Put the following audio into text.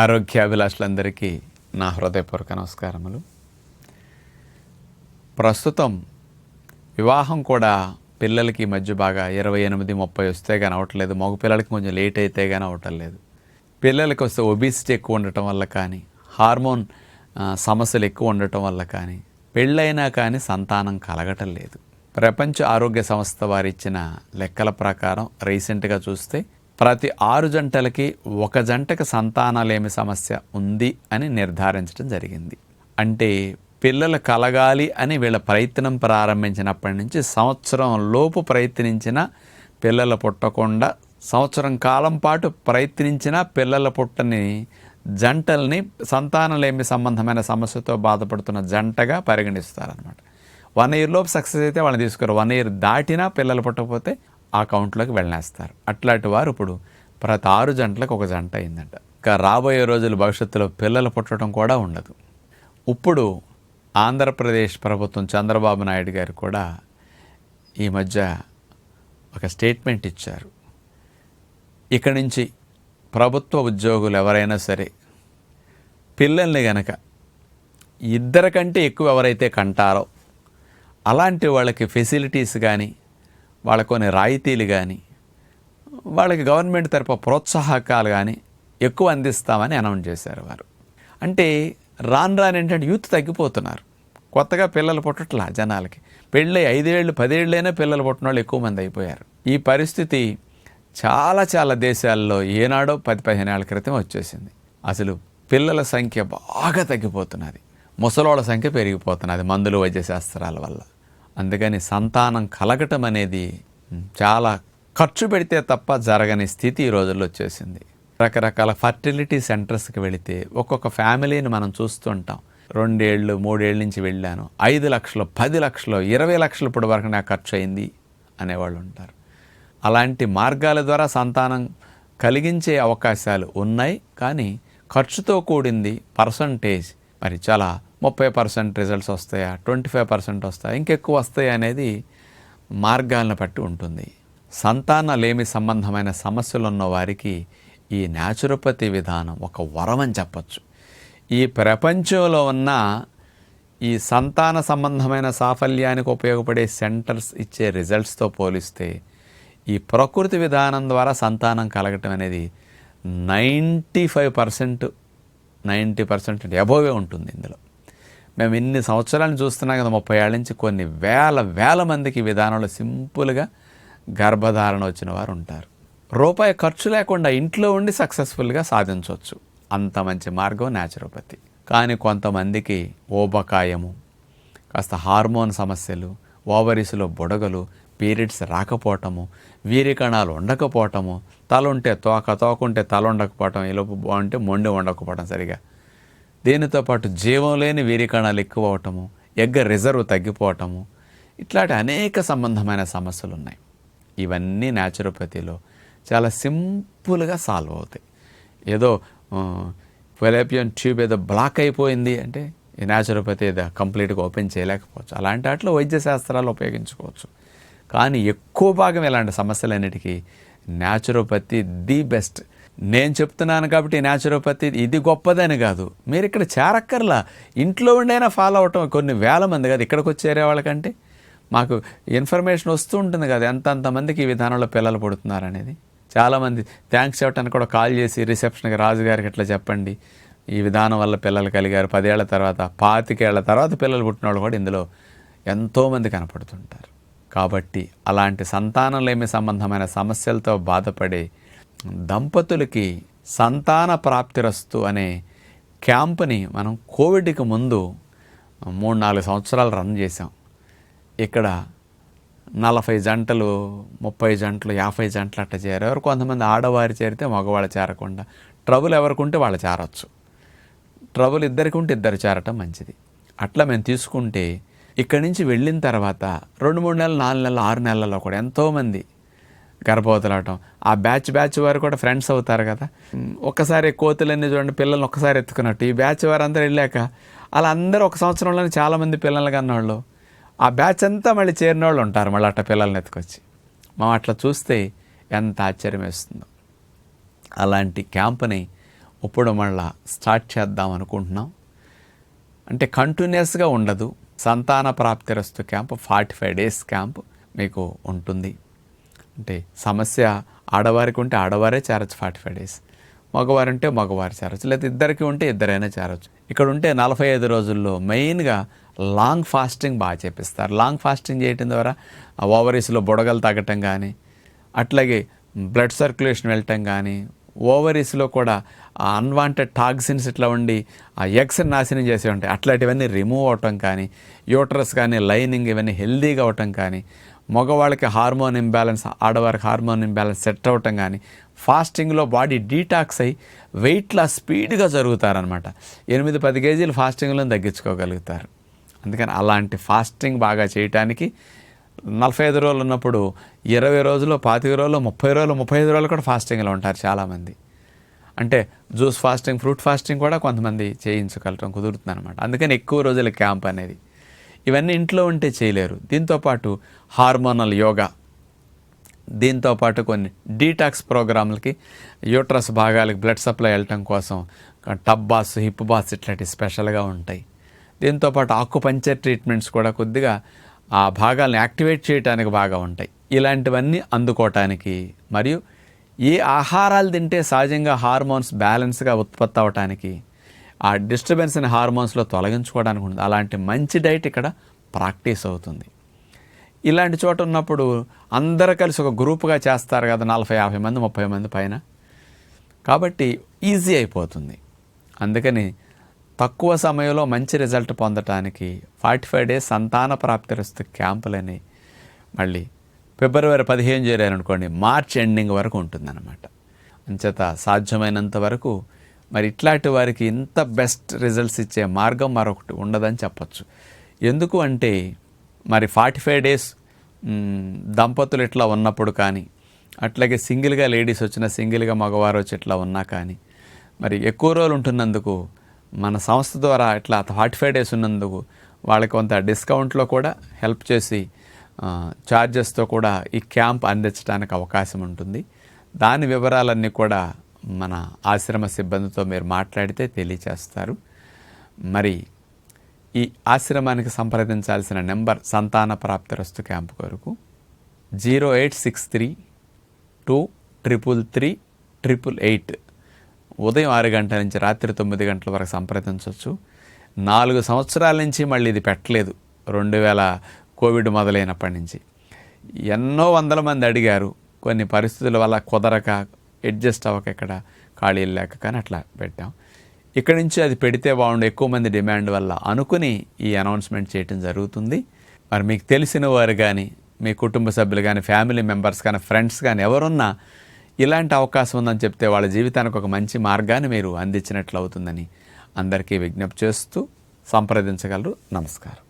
ఆరోగ్యాభిలాషులందరికీ నా హృదయపూర్వక నమస్కారములు. ప్రస్తుతం వివాహం కూడా పిల్లలకి ఈ మధ్య బాగా 28-30 వస్తే కానీ అవ్వట్లేదు. మగ పిల్లలకి కొంచెం లేట్ అయితే కానీ అవ్వటం లేదు. పిల్లలకి వస్తే ఒబిసిటీ ఎక్కువ ఉండటం వల్ల కానీ, హార్మోన్ సమస్యలు ఎక్కువ ఉండటం వల్ల కానీ, పెళ్ళైనా కానీ సంతానం కలగటం లేదు. ప్రపంచ ఆరోగ్య సంస్థ వారు ఇచ్చిన లెక్కల ప్రకారం రీసెంట్గా చూస్తే ప్రతి 6 జంటలకి 1 జంటకి సంతానలేమి సమస్య ఉంది అని నిర్ధారించడం జరిగింది. అంటే పిల్లలు కలగాలి అని వీళ్ళ ప్రయత్నం ప్రారంభించినప్పటి నుంచి సంవత్సరం లోపు ప్రయత్నించిన పిల్లలు పుట్టకుండా, సంవత్సరం కాలం పాటు ప్రయత్నించిన పిల్లల పుట్టని జంటల్ని సంతానలేమి సంబంధమైన సమస్యతో బాధపడుతున్న జంటగా పరిగణిస్తారనమాట. 1 year లోపు సక్సెస్ అయితే వాళ్ళని తీసుకోరు. 1 year దాటినా పిల్లలు పుట్టకపోతే ఆ కౌంట్లోకి వెళ్ళేస్తారు. అట్లాంటి వారు ఇప్పుడు ప్రతి 6 జంటలకు 1 జంట అయిందంట. ఇంకా రాబోయే రోజులు భవిష్యత్తులో పిల్లలు పుట్టడం కూడా ఉండదు. ఇప్పుడు ఆంధ్రప్రదేశ్ ప్రభుత్వం చంద్రబాబు నాయుడు గారు కూడా ఈ మధ్య ఒక స్టేట్మెంట్ ఇచ్చారు. ఇక నుంచి ప్రభుత్వ ఉద్యోగులు ఎవరైనా సరే పిల్లల్ని గనక 2 కంటే ఎక్కువ ఎవరైతే కంటారో అలాంటి వాళ్ళకి ఫెసిలిటీస్ కానీ, వాళ్ళకు కొన్ని రాయితీలు కానీ, వాళ్ళకి గవర్నమెంట్ తరఫు ప్రోత్సాహకాలు కానీ ఎక్కువ అందిస్తామని అనౌన్స్ చేశారు వారు. అంటే రాను ఏంటంటే యూత్ తగ్గిపోతున్నారు. కొత్తగా పిల్లలు పుట్టట్లా జనాలకి. పెళ్ళి 5 ఏళ్ళు 10 ఏళ్ళైనా పిల్లలు పుట్టిన వాళ్ళు ఎక్కువ మంది అయిపోయారు. ఈ పరిస్థితి చాలా దేశాల్లో ఏనాడో 10-15 ఏళ్ల క్రితం వచ్చేసింది. అసలు పిల్లల సంఖ్య బాగా తగ్గిపోతున్నది. ముసలోళ్ళ సంఖ్య పెరిగిపోతున్నది మందులు వైద్య శాస్త్రాల వల్ల. అందుకని సంతానం కలగటం అనేది చాలా ఖర్చు పెడితే తప్ప జరగని స్థితి ఈ రోజుల్లో వచ్చేసింది. రకరకాల ఫర్టిలిటీ సెంటర్స్కి వెళితే ఒక్కొక్క ఫ్యామిలీని మనం చూస్తుంటాం. 2 ఏళ్ళు 3 ఏళ్ళ నుంచి వెళ్ళాను, 5 లక్షలు 10 లక్షలు 20 లక్షలు ఇప్పుడు వరకు నాకు ఖర్చు అయింది అనేవాళ్ళు ఉంటారు. అలాంటి మార్గాల ద్వారా సంతానం కలిగించే అవకాశాలు ఉన్నాయి. కానీ ఖర్చుతో కూడింది పర్సంటేజ్ మరి చాలా 30% రిజల్ట్స్ వస్తాయా, 25% వస్తాయా, ఇంకెక్కువ వస్తాయా అనేది మార్గాలను బట్టి ఉంటుంది. సంతానలేమి సంబంధమైన సమస్యలు ఉన్న వారికి ఈ న్యాచురోపతి విధానం ఒక వరం అని చెప్పచ్చు. ఈ ప్రపంచంలో ఉన్న ఈ సంతాన సంబంధమైన సాఫల్యానికి ఉపయోగపడే సెంటర్స్ ఇచ్చే రిజల్ట్స్తో పోలిస్తే ఈ ప్రకృతి విధానం ద్వారా సంతానం కలగటం అనేది 90% అబోవే ఉంటుంది. ఇందులో మేము ఇన్ని సంవత్సరాలను చూస్తున్నాం కదా, 30 ఏళ్ళ నుంచి కొన్ని వేల మందికి ఈ విధానంలో సింపుల్గా గర్భధారణ వచ్చిన వారు ఉంటారు. రూపాయి ఖర్చు లేకుండా ఇంట్లో ఉండి సక్సెస్ఫుల్గా సాధించవచ్చు. అంత మంచి మార్గం న్యాచురోపతి. కానీ కొంతమందికి ఊబకాయము, కాస్త హార్మోన్ సమస్యలు, ఓవరీస్లో బుడగలు, పీరియడ్స్ రాకపోవటము, వీర్యకణాలు ఉండకపోవటము, తల ఉంటే తోక ఉంటే తల ఉండకపోవటం, ఈలోపు బాగుంటే మొండి ఉండకపోవటం సరిగా, దీనితో పాటు జీవం లేని వీర్యకణాలు ఎక్కువ అవటము, ఎగ్గ రిజర్వ్ తగ్గిపోవటము, ఇట్లాంటి అనేక సంబంధమైన సమస్యలు ఉన్నాయి. ఇవన్నీ న్యాచురోపతిలో చాలా సింపుల్గా సాల్వ్ అవుతాయి. ఏదో ఫెలోపియన్ ట్యూబ్ ఏదో బ్లాక్ అయిపోయింది అంటే ఈ న్యాచురోపతి ఏదో కంప్లీట్గా ఓపెన్ చేయలేకపోవచ్చు. అలాంటి వాటిలో వైద్య శాస్త్రాలు ఉపయోగించుకోవచ్చు. కానీ ఎక్కువ భాగం ఇలాంటి సమస్యలన్నిటికీ న్యాచురోపతి ది బెస్ట్. నేను చెప్తున్నాను కాబట్టి న్యాచురోపతి ఇది గొప్పదని కాదు. మీరు ఇక్కడ చేరక్కర్లా, ఇంట్లో ఉండైనా ఫాలో అవటం. కొన్ని వేల మంది కదా ఇక్కడికి వచ్చి చేరే వాళ్ళకంటే మాకు ఇన్ఫర్మేషన్ వస్తూ ఉంటుంది కదా ఎంతమందికి ఈ విధానంలో పిల్లలు పుడుతున్నారనేది. చాలామంది థ్యాంక్స్ చెప్పడానికి కూడా కాల్ చేసి రిసెప్షన్కి రాజుగారికి ఇట్లా చెప్పండి, ఈ విధానం వల్ల పిల్లలు కలిగారు, 10 ఏళ్ల తర్వాత 25 ఏళ్ల తర్వాత పిల్లలు పుట్టిన వాళ్ళు కూడా ఇందులో ఎంతోమంది కనపడుతుంటారు. కాబట్టి అలాంటి సంతానలేమి సంబంధమైన సమస్యలతో బాధపడే దంపతులకి సంతాన ప్రాప్తిరస్తు అనే క్యాంపుని మనం కోవిడ్కి ముందు 3-4 సంవత్సరాలు రన్ చేసాం. ఇక్కడ 40 జంటలు 30 జంటలు 50 జంటలు అట్లా చేరేవారు. కొంతమంది ఆడవారు చేరితే మగవాళ్ళు చేరకుండా, ట్రబుల్ ఎవరికి ఉంటే వాళ్ళు చేరచ్చు. ట్రబుల్ ఇద్దరికి ఉంటే ఇద్దరు చేరటం మంచిది. అట్లా మేము తీసుకుంటే ఇక్కడి నుంచి వెళ్ళిన తర్వాత 2-3 నెలలు 4 నెలలు 6 నెలల్లో కూడా ఎంతోమంది గర్భవతులవటం. ఆ బ్యాచ్ వారు కూడా ఫ్రెండ్స్ అవుతారు కదా. ఒక్కసారి కోతులన్నీ చూడండి పిల్లల్ని ఒక్కసారి ఎత్తుకున్నట్టు ఈ బ్యాచ్ వారు అందరూ వెళ్ళాక అలా అందరూ 1 సంవత్సరంలోనే చాలామంది పిల్లలు కన్నవాళ్ళు ఆ బ్యాచ్ అంతా మళ్ళీ చేరిన వాళ్ళు ఉంటారు. మళ్ళీ అట్లా పిల్లల్ని ఎత్తుకొచ్చి మనం అట్లా చూస్తే ఎంత ఆశ్చర్యం వేస్తుందో. అలాంటి క్యాంప్ని ఇప్పుడు మళ్ళా స్టార్ట్ చేద్దాం అనుకుంటున్నాం. అంటే కంటిన్యూస్గా ఉండదు. సంతాన ప్రాప్తిరస్తు క్యాంప్ 45 డేస్ క్యాంప్ మీకు ఉంటుంది. అంటే సమస్య ఆడవారికి ఉంటే ఆడవారే చేరచ్చు 45 డేస్, మగవారు ఉంటే మగవారు చేరచ్చు, లేదా ఇద్దరికి ఉంటే ఇద్దరైనా చేరచ్చు. ఇక్కడ ఉంటే 45 రోజుల్లో మెయిన్గా లాంగ్ ఫాస్టింగ్ బాగా చేపిస్తారు. లాంగ్ ఫాస్టింగ్ చేయటం ద్వారా ఓవరీస్లో బుడగలు తగ్గటం కానీ, అట్లాగే బ్లడ్ సర్క్యులేషన్ వెళ్ళటం కానీ, ఓవరీస్లో కూడా ఆ అన్వాంటెడ్ టాక్సిన్స్ ఇట్లా ఉండి ఆ ఎగ్స్ని నాశనం చేసి ఉంటాయి, అట్లాంటివన్నీ రిమూవ్ అవటం కానీ, యూట్రస్ కానీ లైనింగ్ ఇవన్నీ హెల్దీగా అవటం కానీ, మగవాళ్ళకి హార్మోన్ ఇంబ్యాలెన్స్, ఆడవారికి హార్మోన్ ఇంబ్యాలెన్స్ సెట్ అవటం కానీ, ఫాస్టింగ్లో బాడీ డీటాక్స్ అయ్యి వెయిట్ లాస్ స్పీడ్గా జరుగుతారనమాట. 8-10 కేజీలు ఫాస్టింగ్లో తగ్గించుకోగలుగుతారు. అందుకని అలాంటి ఫాస్టింగ్ బాగా చేయటానికి 45 రోజులు ఉన్నప్పుడు 20 రోజులు, 25 రోజులు, 30 రోజులు, 35 రోజులు కూడా ఫాస్టింగ్లో ఉంటారు చాలామంది. అంటే జ్యూస్ ఫాస్టింగ్, ఫ్రూట్ ఫాస్టింగ్ కూడా కొంతమంది చేయించగలటం కుదురుతుంది అనమాట. అందుకని ఎక్కువ రోజుల క్యాంప్ అనేది. ఇవన్నీ ఇంట్లో ఉంటే చేయలేరు. దీంతోపాటు హార్మోనల్ యోగా, దీంతోపాటు కొన్ని డీటాక్స్ ప్రోగ్రాంలకి, యూట్రస్ భాగాలకి బ్లడ్ సప్లై వెళ్ళటం కోసం టబ్ బాస్, హిప్ బాస్ ఇట్లాంటివి స్పెషల్గా ఉంటాయి. దీంతోపాటు ఆకుపంచర్ ట్రీట్మెంట్స్ కూడా కొద్దిగా ఆ భాగాలను యాక్టివేట్ చేయడానికి బాగా ఉంటాయి. ఇలాంటివన్నీ అందుకోవటానికి, మరియు ఏ ఆహారాలు తింటే సహజంగా హార్మోన్స్ బ్యాలెన్స్గా ఉత్పత్తి అవటానికి, ఆ డిస్టర్బెన్స్ని హార్మోన్స్లో తొలగించుకోవడానికి ఉంటుంది. అలాంటి మంచి డైట్ ఇక్కడ ప్రాక్టీస్ అవుతుంది. ఇలాంటి చోట ఉన్నప్పుడు అందరూ కలిసి ఒక గ్రూప్గా చేస్తారు కదా, 40-50 మంది, 30 మంది పైన, కాబట్టి ఈజీ అయిపోతుంది. అందుకని తక్కువ సమయంలో మంచి రిజల్ట్ పొందటానికి 45 డేస్ సంతాన ప్రాప్తిరస్తు క్యాంపులని మళ్ళీ ఫిబ్రవరి 15 చేరారనుకోండి, మార్చ్ ఎండింగ్ వరకు ఉంటుందన్నమాట. అంచేత సాధ్యమైనంత వరకు మరి ఇట్లాంటి వారికి ఇంత బెస్ట్ రిజల్ట్స్ ఇచ్చే మార్గం మరొకటి ఉండదని చెప్పచ్చు. ఎందుకు అంటే మరి 45 డేస్ దంపతులు ఇట్లా ఉన్నప్పుడు కానీ, అట్లాగే సింగిల్గా లేడీస్ వచ్చిన, సింగిల్గా మగవారు వచ్చి ఇట్లా ఉన్నా కానీ, మరి ఎక్కువ రోజులు ఉంటున్నందుకు మన సంస్థ ద్వారా ఇట్లా 45 డేస్ ఉన్నందుకు వాళ్ళకి కొంత డిస్కౌంట్లో కూడా హెల్ప్ చేసి ఛార్జెస్తో కూడా ఈ క్యాంప్ అందించడానికి అవకాశం ఉంటుంది. దాని వివరాలన్నీ కూడా మన ఆశ్రమ సిబ్బందితో మీరు మాట్లాడితే తెలియచేస్తారు. మరి ఈ ఆశ్రమానికి సంప్రదించాల్సిన నెంబర్ సంతాన ప్రాప్తిరస్తు క్యాంపు కొరకు 0863233388. ఉదయం 6 గంటల నుంచి రాత్రి 9 గంటల వరకు సంప్రదించవచ్చు. 4 సంవత్సరాల నుంచి మళ్ళీ ఇది పెట్టలేదు, 2000 కోవిడ్ మొదలైనప్పటి నుంచి. ఎన్నో వందల మంది అడిగారు, కొన్ని పరిస్థితుల వల్ల కుదరక, అడ్జస్ట్ అవ్వక, ఇక్కడ ఖాళీలు లేక, కానీ అట్లా పెట్టాం. ఇక్కడి నుంచి అది పెడితే బాగుండు, ఎక్కువ మంది డిమాండ్ వల్ల అనుకుని ఈ అనౌన్స్మెంట్ చేయటం జరుగుతుంది. మరి మీకు తెలిసిన వారు కానీ, మీ కుటుంబ సభ్యులు కానీ, ఫ్యామిలీ మెంబర్స్ కానీ, ఫ్రెండ్స్ కానీ ఎవరున్నా ఇలాంటి అవకాశం ఉందని చెప్తే వాళ్ళ జీవితానికి ఒక మంచి మార్గాన్ని మీరు అందించినట్లు అవుతుందని అందరికీ విజ్ఞప్తి చేస్తూ సంప్రదించగలరు. నమస్కారం.